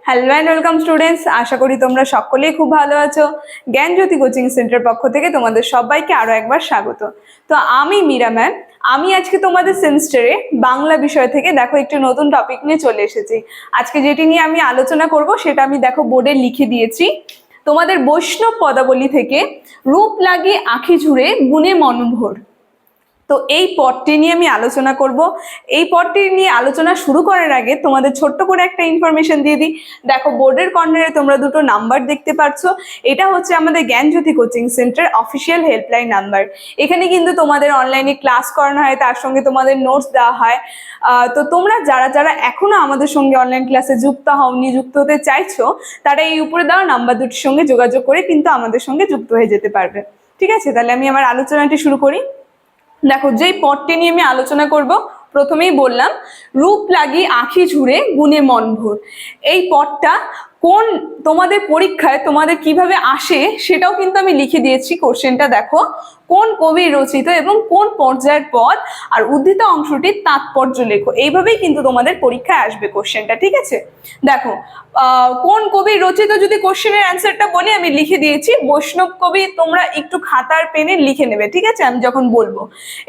Hello and welcome students, আশা করি তোমরা সকলেই খুব ভালো আছো। জ্ঞানজ্যোতি কোচিং সেন্টার পক্ষ থেকে তোমাদের সবাইকে আরো একবার স্বাগত। তো আমি মীরা ম্যাম, আমি আজকে তোমাদের সেমিস্টারে বাংলা বিষয় থেকে দেখো একটি নতুন টপিক নিয়ে চলে এসেছি। আজকে যেটি নিয়ে আমি আলোচনা করব সেটা আমি দেখো বোর্ডে লিখে দিয়েছি। তোমাদের বৈষ্ণব পদাবলী থেকে রূপ লাগি আঁখি ঝুড়ে গুণে মনোভর। তো এই পদটি নিয়ে আমি আলোচনা করব। এই পদটি নিয়ে আলোচনা শুরু করার আগে তোমাদের ছোট্ট করে একটা ইনফরমেশন দিয়ে দিই। দেখো বোর্ডের কর্নারে তোমরা দুটো নাম্বার দেখতে পাচ্ছ। এটা হচ্ছে আমাদের Gyanjyoti coaching centre official helpline number. এখানে কিন্তু তোমাদের অনলাইনে ক্লাস করানো হয়, তার সঙ্গে তোমাদের নোটস দেওয়া হয়। তো তোমরা যারা যারা এখনো আমাদের সঙ্গে অনলাইন ক্লাসে যুক্ত হওনি, যুক্ত হতে চাইছো, তারা এই উপরে দেওয়া নাম্বার দুটির সঙ্গে যোগাযোগ করে কিন্তু আমাদের সঙ্গে যুক্ত হয়ে যেতে পারবে। ঠিক আছে, তাহলে আমি আমার আলোচনাটি শুরু করি। দেখো, যেই পদটি নিয়ে আমি আলোচনা করব, প্রথমেই বললাম রূপ লাগি আঁখি ঝুড়ে গুণে মন ভোর। এই পদটা কোন তোমাদের পরীক্ষায় তোমাদের কিভাবে আসে সেটাও কিন্তু আমি লিখে দিয়েছি। কোশ্চেনটা দেখো, কোন কবি রচিত এবং কোন পর্যায়ের পদ আর উদ্ধৃত অংশটির তাৎপর্য লেখো। এইভাবেই কিন্তু তোমাদের পরীক্ষায় আসবে কোশ্চেনটা। ঠিক আছে, দেখো কোন কবি রচিত যদি কোশ্চেনের অ্যান্সারটা বলি, আমি লিখে দিয়েছি বৈষ্ণব কবি। তোমরা একটু খাতার পেনে লিখে নেবে, ঠিক আছে, আমি যখন বলবো।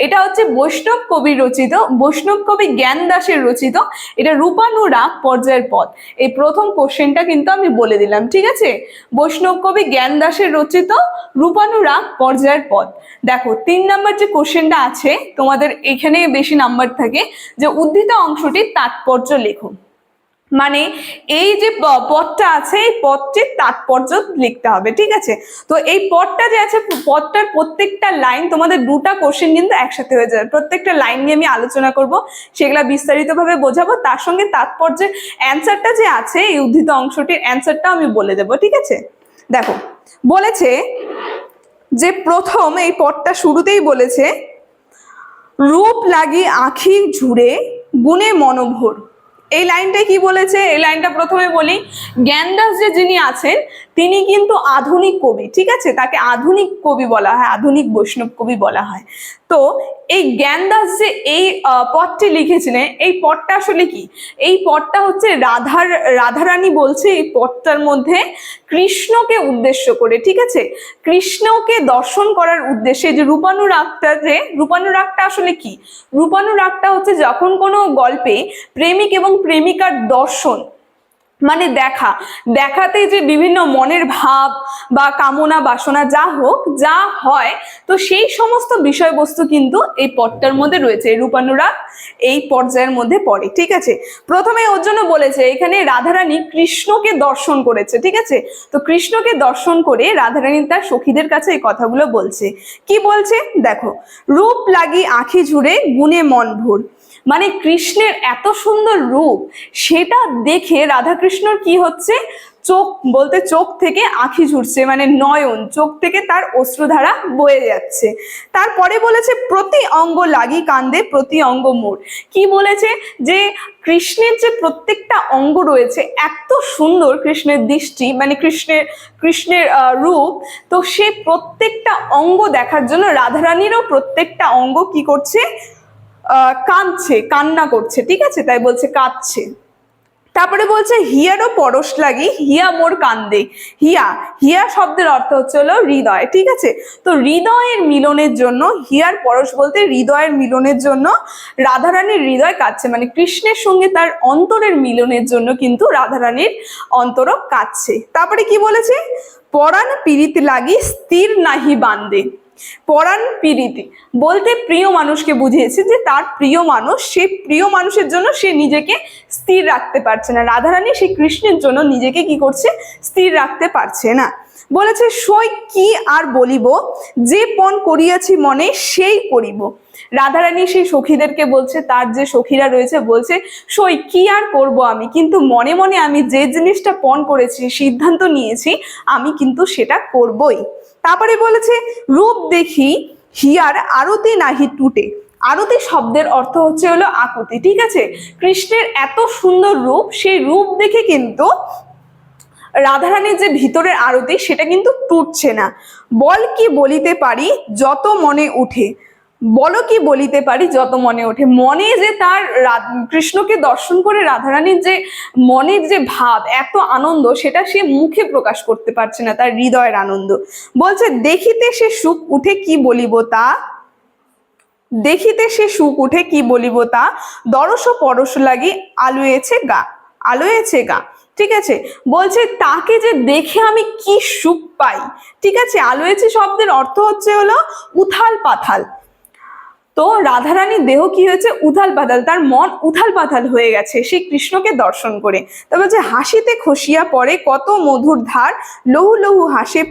এটা হচ্ছে বৈষ্ণব কবি রচিত, বৈষ্ণব কবি জ্ঞান দাসের রচিত। এটা রূপানুরাগ পর্যায়ের পদ। এই প্রথম কোশ্চেনটা কিন্তু আমি বলে দিলাম। ঠিক আছে, বৈষ্ণব কবি জ্ঞান দাসের রচিত, রূপানুরাগ পর্যায়ের পদ। দেখো 3 নম্বর যে কোশ্চেনটা আছে, তোমাদের এখানে বেশি নাম্বার থাকে, যে উদ্ধৃত অংশটির তাৎপর্য লেখো। মানে এই যে পদটা আছে, এই পদটির তাৎপর্য লিখতে হবে। ঠিক আছে, তো এই পদটা যে আছে, পদটার প্রত্যেকটা লাইন, তোমাদের দুটা কোশ্চেন কিন্তু একসাথে হয়ে যাবে। প্রত্যেকটা লাইন নিয়ে আমি আলোচনা করব, সেগুলা বিস্তারিতভাবে বোঝাবো। তার সঙ্গে তাৎপর্যের অ্যান্সারটা যে আছে, এই উদ্ধৃত অংশটির অ্যান্সারটা আমি বলে দেবো। ঠিক আছে, দেখো বলেছে যে প্রথম এই পদটা শুরুতেই বলেছে রূপ লাগি আঁখি ঝুড়ে গুণে মনোভর। এই লাইনটা কি বলেছে? এই লাইনটা প্রথমে বলি, জ্ঞানদাস যে যিনি আছেন তিনি কিন্তু আধুনিক কবি। ঠিক আছে, তাকে আধুনিক কবি বলা হয়, আধুনিক বৈষ্ণব কবি বলা হয়। তো এই জ্ঞানদাস যে এই পদটি লিখেছিলেন, এই পদটা আসলে কি? এই পদটা হচ্ছে রাধারানী বলছে এই পদটার মধ্যে কৃষ্ণকে উদ্দেশ্য করে। ঠিক আছে, কৃষ্ণকে দর্শন করার উদ্দেশ্যে যে রূপানুরাগটা আসলে কি? রূপানুরাগটা হচ্ছে যখন কোনো গল্পে প্রেমিক এবং প্রেমিকার দর্শন, মানে দেখাতে যে বিভিন্ন মনের ভাব বা কামনা বাসনা যা হোক, যা হয়, তো সেই সমস্ত বিষয়বস্তু কিন্তু এই পদটার মধ্যে রয়েছে। রূপানুরাগ এই পর্যায়ের মধ্যে পড়ে। ঠিক আছে, প্রথমে ওর জন্য বলেছে এখানে রাধারানী কৃষ্ণকে দর্শন করেছে। ঠিক আছে, তো কৃষ্ণকে দর্শন করে রাধারানী তার সখীদের কাছে এই কথাগুলো বলছে। কি বলছে দেখো, রূপ লাগি আঁখি ঝুড়ে গুণে মন ভোর। মানে কৃষ্ণের এত সুন্দর রূপ, সেটা দেখে রাধাকৃষ্ণর কি হচ্ছে, চোখ বলতে চোখ থেকে আঁখি ঝরছে, মানে নয়ন, চোখ থেকে তার অশ্রুধারা বয়ে যাচ্ছে। তারপরে বলেছে প্রতি অঙ্গ লাগি কান্দে প্রতি অঙ্গ মোর। কি বলেছে? যে কৃষ্ণের যে প্রত্যেকটা অঙ্গ রয়েছে, এত সুন্দর কৃষ্ণের দৃষ্টি, মানে কৃষ্ণের রূপ, তো সে প্রত্যেকটা অঙ্গ দেখার জন্য রাধারানীরও প্রত্যেকটা অঙ্গ কি করছে, কাঁদছে, কান্না করছে। ঠিক আছে, তাই বলছে কাঁদছে। তারপরে বলছে হিয়ারও পরশ লাগি হিয়া মোর কান্দে। হিয়া শব্দের অর্থ হচ্ছে হলো হৃদয়। ঠিক আছে, তো হৃদয়ের মিলনের জন্য, হিয়ার পরশ বলতে হৃদয়ের মিলনের জন্য রাধারানীর হৃদয় কাঁদছে, মানে কৃষ্ণের সঙ্গে তার অন্তরের মিলনের জন্য কিন্তু রাধারানীর অন্তরও কাঁদছে। তারপরে কি বলেছে, পরাণ পীড়িত লাগি স্থির নাহি বান্দে। পরাণ পীড়িতি বলতে প্রিয় মানুষকে বুঝিয়েছে, যে তার প্রিয় মানুষ, সেই প্রিয় মানুষের জন্য সে নিজেকে স্থির রাখতে পারছে না। রাধারানী সেই কৃষ্ণের জন্য নিজেকে কি করছে, স্থির রাখতে পারছে না। বলেছে সই কি আর বলিব, যে পণ করিয়াছি মনে সেই করিব। রাধারানী সেই সখীদেরকে বলছে, তার যে সখীরা রয়েছে, বলছে সই কি আর করব আমি, কিন্তু মনে মনে আমি যে জিনিসটা পণ করেছি, সিদ্ধান্ত নিয়েছি, আমি কিন্তু সেটা করবই। তারপরে বলেছে রূপ দেখি হিয়ার আরতি নাহি টুটে। আরতি শব্দের অর্থ হচ্ছে হলো আকুতি। ঠিক আছে, কৃষ্ণের এত সুন্দর রূপ, সেই রূপ দেখে কিন্তু রাধারানীর যে ভিতরের আরতি, সেটা কিন্তু টুটছে না। বল কি বলিতে পারি যত মনে উঠে, বলো কি বলিতে পারি যত মনে ওঠে। মনে যে তার কৃষ্ণকে দর্শন করে রাধারানীর যে মনের যে ভাব, এত আনন্দ, সেটা সে মুখে প্রকাশ করতে পারছে না, তার হৃদয়ের আনন্দ। বলছে দেখিতে সে সুখ উঠে কি বলিব তা, দেখিতে সে সুখ উঠে কি বলিব তা, দরস পরশ লাগি আলোয়েছে গা, আলোয়েছে গা। ঠিক আছে, বলছে তাকে যে দেখে আমি কি সুখ পাই। ঠিক আছে, আলোয়েছে শব্দের অর্থ হচ্ছে হলো উথাল পাথাল। তো রাধারানীর দেহ কি হয়েছে? উথাল পাথাল, তার মন উথাল পাথাল হয়ে গেছে সেই কৃষ্ণকে দর্শন করে। তারপর যে হাসিতে খসিয়া পড়ে কত মধুর ধার, লহু লহু হাসে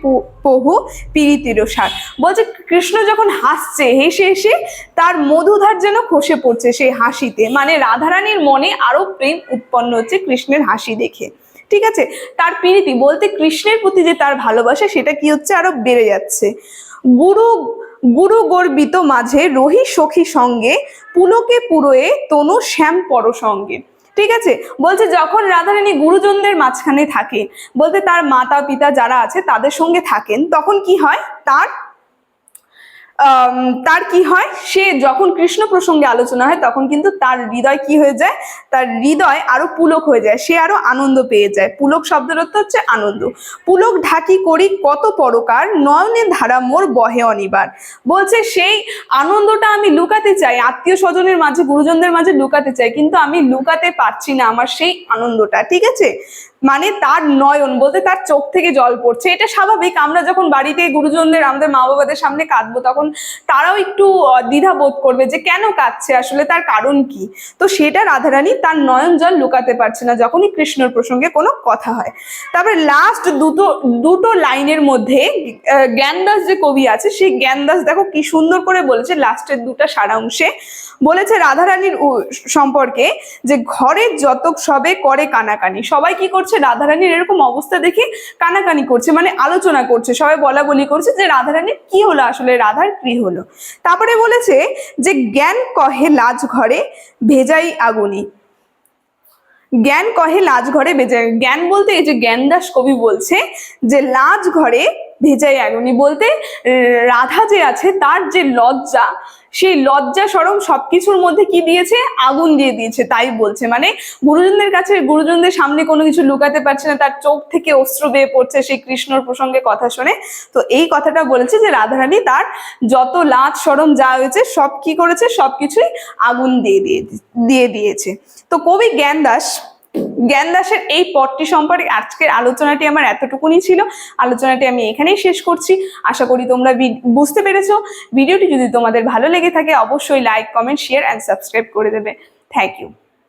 পহু পীড়িতির সার। বলছে কৃষ্ণ যখন হাসছে, হেসে হেসে তার মধুধার যেন খসে পড়ছে সেই হাসিতে, মানে রাধারানীর মনে আরো প্রেম উৎপন্ন হচ্ছে কৃষ্ণের হাসি দেখে। ঠিক আছে, তার প্রীতি বলতে কৃষ্ণের প্রতি যে তার ভালোবাসা, সেটা কি হচ্ছে? আরো বেড়ে যাচ্ছে। গুরু গুরু গর্বিত মাঝে রহি সখী সঙ্গে, পুলকে পুরোয়ে তনু শ্যাম পর সঙ্গে। ঠিক আছে, বলছে যখন রাধারানী গুরুজনদের মাঝখানে থাকে, বলতে তার মাতা পিতা যারা আছে তাদের সঙ্গে থাকেন, তখন কি হয়? তার কি হয়, সে যখন কৃষ্ণ প্রসঙ্গে আলোচনা হয় তখন কিন্তু তার হৃদয় কি হয়ে যায়? তার হৃদয় আরো পুলক হয়ে যায়, সে আরো আনন্দ পেয়ে যায়। পুলক শব্দের অর্থ হচ্ছে আনন্দ। পুলক ঢাকি করি কত পরকার, নয়নে ধারা মোর বহে অনিবার। বলছে সেই আনন্দটা আমি লুকাতে চাই, আত্মীয় স্বজনের মাঝে, গুরুজনদের মাঝে লুকাতে চাই, কিন্তু আমি লুকাতে পারছি না আমার সেই আনন্দটা। ঠিক আছে, মানে তার নয়ন বলতে তার চোখ থেকে জল পড়ছে। এটা স্বাভাবিক, আমরা যখন বাড়িতে গুরুজনদের, আমাদের মা বাবাদের সামনে কাঁদবো, তখন তারাও একটু দ্বিধা বোধ করবে যে কেন কাঁদছে, আসলে তার কারণ কি। তো সেটা রাধারানী তার নয়ন জল লুকাতে পারছে না যখনই কৃষ্ণর প্রসঙ্গে কোনো কথা হয়। তারপরে লাস্ট দুটো লাইনের মধ্যে জ্ঞানদাস যে কবি আছে, সেই জ্ঞানদাস দেখো কি সুন্দর করে বলেছে লাস্টের দুটা সারাংশে। বলেছে রাধারানীর সম্পর্কে যে ঘরের যতক সবে করে কানাকানি। সবাই কি করছে? রাধারানীর এরকম অবস্থা দেখে কানাকানি করছে, মানে আলোচনা করছে, সবাই বলা বলি করছে যে রাধারানীর কি হলো, আসলে রাধার কি হলো। তারপরে বলেছে যে জ্ঞান কহে লাজ ঘরে ভেজাই আগুনি, জ্ঞান কহে লাজ ঘরে ভেজাই। জ্ঞান বলতে এই যে জ্ঞানদাস কবি বলছে যে লাজ ঘরে ভেজাই আগুনি, বলতে রাধা যে আছে তার যে লজ্জা, সেই লজ্জা সরম সবকিছুর মধ্যে কি দিয়েছে? আগুন দিয়ে দিয়েছে। তাই বলছে, মানে গুরুজনদের কাছে, গুরুজনদের সামনে কোনো কিছু লুকাতে পারছে না, তার চোখ থেকে অশ্রু বেয়ে পড়ছে সেই কৃষ্ণর প্রসঙ্গে কথা শুনে। তো এই কথাটা বলেছে যে রাধারানী তার যত লাজ সরম যা হয়েছে সব কি করেছে? সবকিছুই আগুন দিয়ে দিয়েছে। তো কবি জ্ঞানদাসের এই পদটি সম্পর্কে আজকের আলোচনাটি আমার এতটুকুনি ছিল। আলোচনাটি আমি এখানেই শেষ করছি। আশা করি তোমরা বুঝতে পেরেছো। ভিডিওটি যদি তোমাদের ভালো লেগে থাকে, অবশ্যই like, comment, share and subscribe করে দেবে। Thank you.